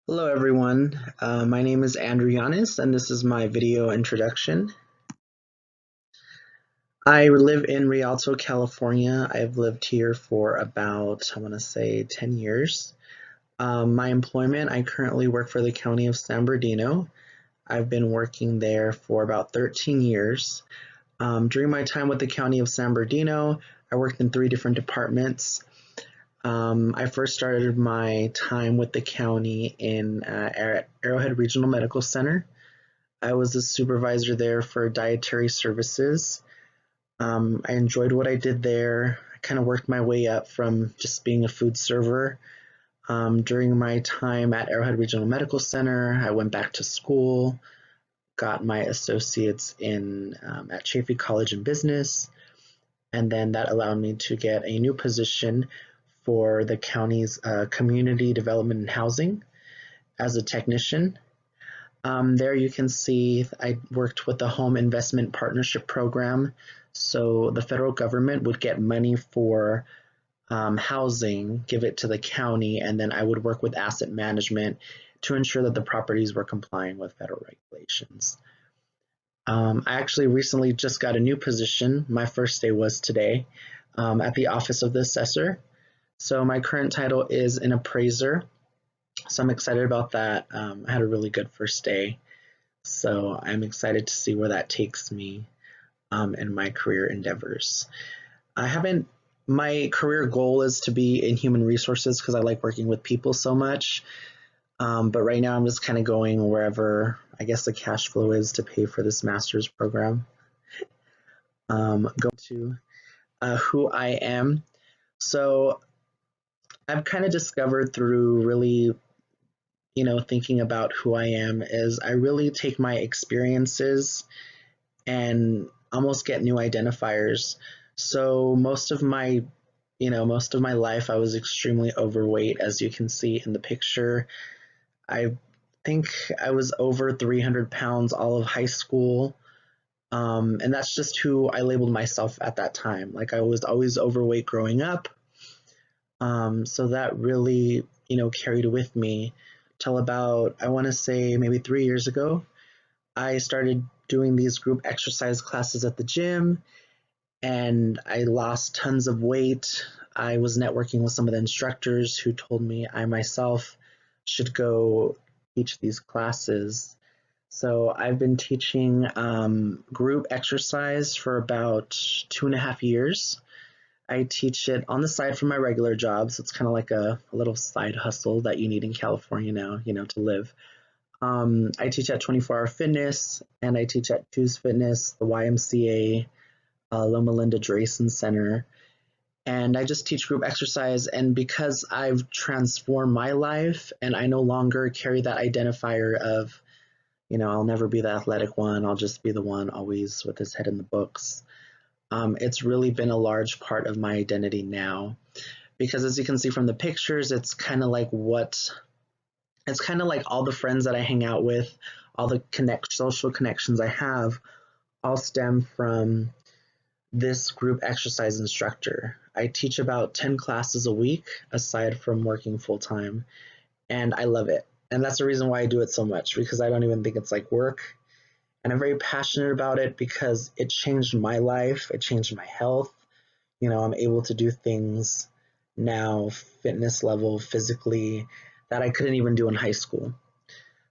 Hello everyone, my name is Andrew Yanis and this is my video introduction. I live in Rialto, California. I've lived here for about, I want to say 10 years. My employment, I currently work for the County of San Bernardino. I've been working there for about 13 years. During my time with the County of San Bernardino, I worked in 3 different departments. I first started my time with the county in Arrowhead Regional Medical Center. I was the supervisor there for dietary services. I enjoyed what I did there. I kind of worked my way up from just being a food server. During my time at Arrowhead Regional Medical Center, I went back to school, got my associates in at Chaffey College in Business, and then that allowed me to get a new position for the county's community development and housing as a technician. There you can see I worked with the Home Investment Partnership Program. So the federal government would get money for housing, give it to the county, and then I would work with asset management to ensure that the properties were complying with federal regulations. I actually recently just got a new position. My first day was today at the Office of the Assessor. So my current title is an appraiser. So I'm excited about that. I had a really good first day. So I'm excited to see where that takes me in my career endeavors. My career goal is to be in human resources because I like working with people so much. But right now I'm just kind of going wherever I guess the cash flow is to pay for this master's program. Go to who I am. So I've kind of discovered through really thinking about who I am is I really take my experiences and almost get new identifiers. So most of my life I was extremely overweight, as you can see in the picture. I think I was over 300 pounds all of high school. And that's just who I labeled myself at that time. Like I was always overweight growing up. So that really, carried with me till about, I want to say maybe 3 years ago. I started doing these group exercise classes at the gym and I lost tons of weight. I was networking with some of the instructors who told me I myself should go teach these classes. So I've been teaching group exercise for about 2.5 years. I teach it on the side from my regular job, so it's kind of like a little side hustle that you need in California now, to live. I teach at 24 Hour Fitness, and I teach at Choose Fitness, the YMCA, Loma Linda Drayson Center, and I just teach group exercise. And because I've transformed my life, and I no longer carry that identifier of, I'll never be the athletic one, I'll just be the one always with his head in the books. It's really been a large part of my identity now, because as you can see from the pictures, it's kind of like all the friends that I hang out with, all the social connections I have, all stem from this group exercise instructor. I teach about 10 classes a week aside from working full time, and I love it. And that's the reason why I do it so much, because I don't even think it's like work. And I'm very passionate about it because it changed my life, it changed my health. I'm able to do things now, fitness level, physically, that I couldn't even do in high school.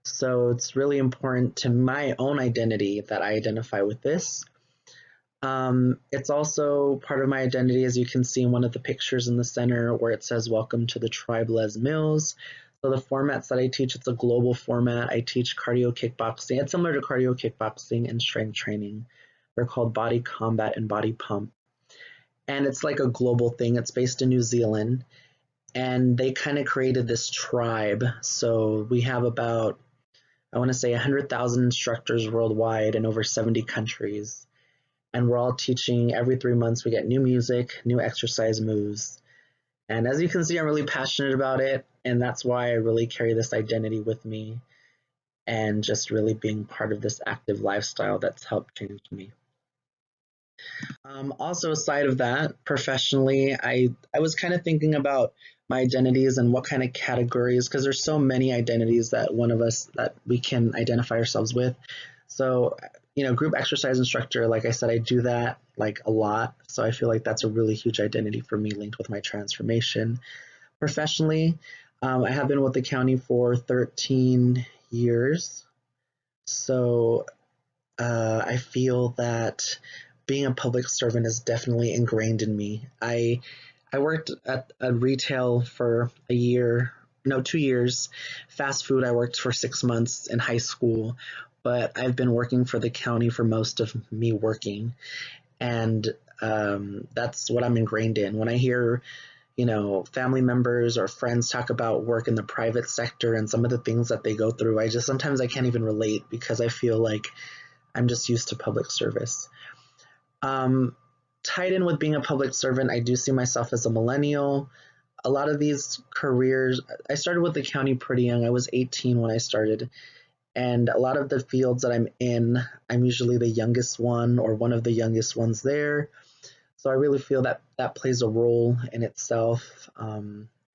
So it's really important to my own identity that I identify with this. It's also part of my identity, as you can see in one of the pictures in the center, where it says, "Welcome to the Tribe Les Mills." So the formats that I teach, it's a global format. I teach cardio kickboxing. It's similar to cardio kickboxing and strength training. They're called Body Combat and Body Pump. And it's like a global thing. It's based in New Zealand. And they kind of created this tribe. So we have about, I want to say 100,000 instructors worldwide in over 70 countries. And we're all teaching every 3 months. We get new music, new exercise moves. And as you can see, I'm really passionate about it. And that's why I really carry this identity with me, and just really being part of this active lifestyle that's helped change me. Also, aside of that, professionally, I was kind of thinking about my identities and what kind of categories, because there's so many identities that one of us that we can identify ourselves with. So, group exercise instructor, like I said, I do that like a lot. So I feel like that's a really huge identity for me linked with my transformation. Professionally, I have been with the county for 13 years. So I feel that being a public servant is definitely ingrained in me. I worked at a retail for a year, no, 2 years. Fast food, I worked for 6 months in high school, but I've been working for the county for most of me working. And that's what I'm ingrained in. When I hear, family members or friends talk about work in the private sector and some of the things that they go through, sometimes I can't even relate because I feel like I'm just used to public service. Um, Tied in with being a public servant, I do see myself as a millennial. A lot of these careers, I started with the county pretty young. I was 18 when I started. And a lot of the fields that I'm in, I'm usually the youngest one or one of the youngest ones there. So I really feel that that plays a role in itself. I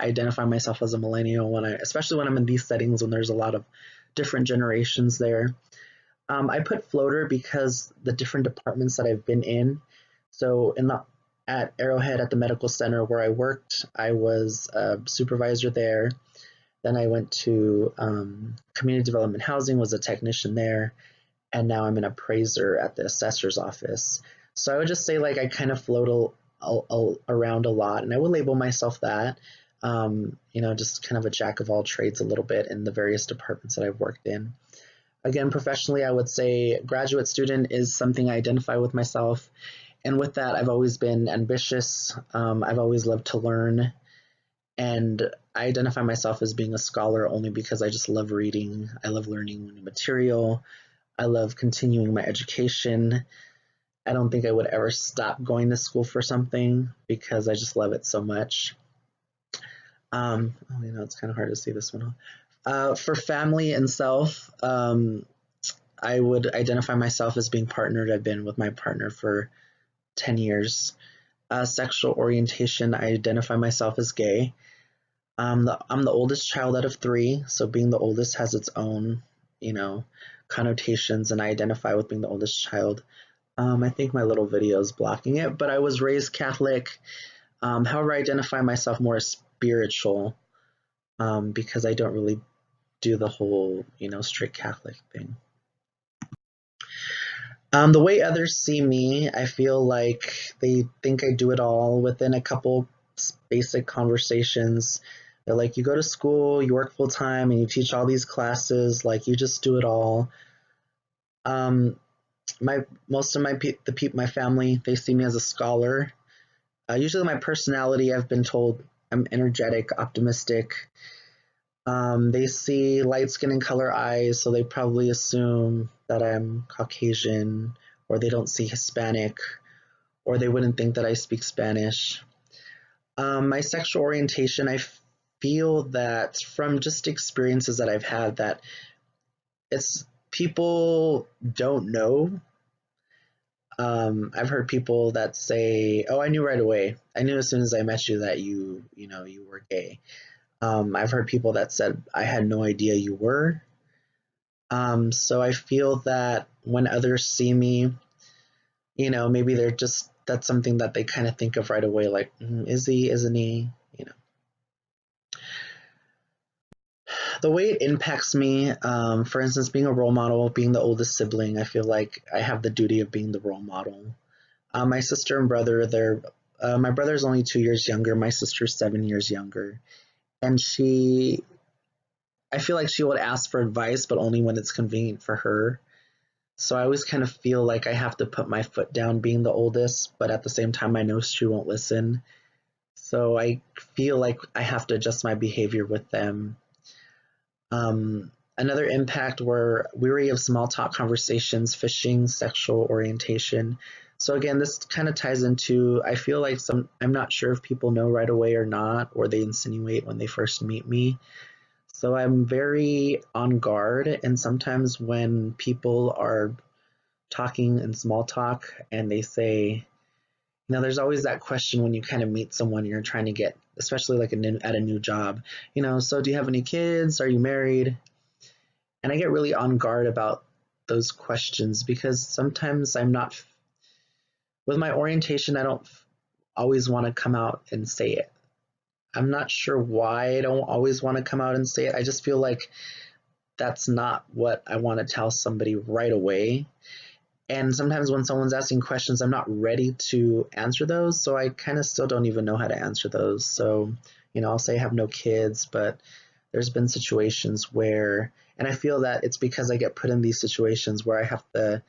identify myself as a millennial especially when I'm in these settings when there's a lot of different generations there. I put floater because the different departments that I've been in. So at Arrowhead at the medical center where I worked, I was a supervisor there. Then I went to community development housing, was a technician there, and now I'm an appraiser at the assessor's office. So I would just say like I kind of float around a lot, and I would label myself that. Just kind of a jack of all trades a little bit in the various departments that I've worked in. Again, professionally, I would say graduate student is something I identify with myself. And with that, I've always been ambitious. I've always loved to learn. And I identify myself as being a scholar only because I just love reading. I love learning new material. I love continuing my education. I don't think I would ever stop going to school for something because I just love it so much. It's kind of hard to see this one. For family and self, I would identify myself as being partnered. I've been with my partner for 10 years. Sexual orientation, I identify myself as gay. I'm the oldest child out of three, so being the oldest has its own, connotations, and I identify with being the oldest child. I think my little video is blocking it, but I was raised Catholic. However, I identify myself more as spiritual because I don't really do the whole, strict Catholic thing. The way others see me, I feel like they think I do it all within a couple basic conversations. They're like, you go to school, you work full time, and you teach all these classes, like you just do it all. Most of my family, they see me as a scholar. Usually my personality, I've been told I'm energetic, optimistic. They see light skin and color eyes, so they probably assume that I'm Caucasian, or they don't see Hispanic, or they wouldn't think that I speak Spanish. My sexual orientation, I feel that from just experiences that I've had that it's people don't know. I've heard people that say, "Oh, I knew right away. I knew as soon as I met you that you were gay." I've heard people that said, "I had no idea you were." So I feel that when others see me, maybe that's something that they kind of think of right away, like, is he, isn't he? The way it impacts me, for instance, being a role model, being the oldest sibling, I feel like I have the duty of being the role model. My sister and brother, my brother's only 2 years younger, my sister's 7 years younger. And I feel like she would ask for advice, but only when it's convenient for her. So I always kind of feel like I have to put my foot down being the oldest, but at the same time, I know she won't listen. So I feel like I have to adjust my behavior with them. Another impact were weary of small talk conversations, fishing, sexual orientation. So again, this kind of ties into, I feel like I'm not sure if people know right away or not, or they insinuate when they first meet me. So I'm very on guard, and sometimes when people are talking in small talk and they say, There's always that question when you kind of meet someone you're trying to get, especially like at a new job. So do you have any kids? Are you married? And I get really on guard about those questions because sometimes I'm not, with my orientation, I don't always want to come out and say it. I'm not sure why I don't always want to come out and say it. I just feel like that's not what I want to tell somebody right away. And sometimes when someone's asking questions, I'm not ready to answer those. So I kind of still don't even know how to answer those. So, I'll say I have no kids, but there's been situations where, and I feel that it's because I get put in these situations where I have to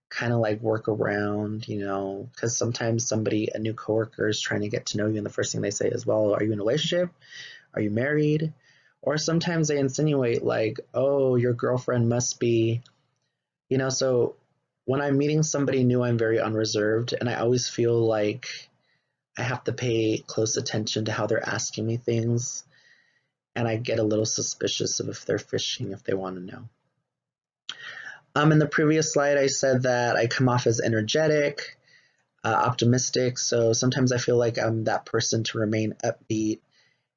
kind of like work around, because sometimes a new coworker is trying to get to know you, and the first thing they say is, well, are you in a relationship? Are you married? Or sometimes they insinuate, like, oh, your girlfriend must be, so when I'm meeting somebody new, I'm very unreserved, and I always feel like I have to pay close attention to how they're asking me things, and I get a little suspicious of if they're fishing, if they want to know. In the previous slide, I said that I come off as energetic, optimistic, so sometimes I feel like I'm that person to remain upbeat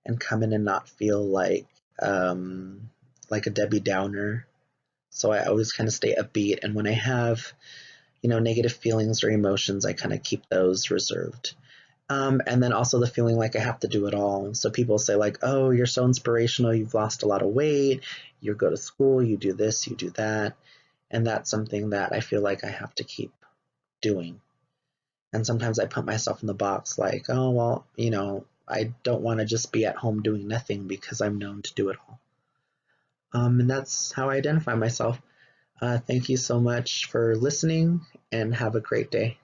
and come in and not feel like a Debbie Downer. So I always kind of stay upbeat, and when I have negative feelings or emotions, I kind of keep those reserved. And then also the feeling like I have to do it all. So people say like, oh, you're so inspirational, you've lost a lot of weight, you go to school, you do this, you do that. And that's something that I feel like I have to keep doing. And sometimes I put myself in the box like, oh, well, I don't want to just be at home doing nothing because I'm known to do it all. And that's how I identify myself. Thank you so much for listening and have a great day.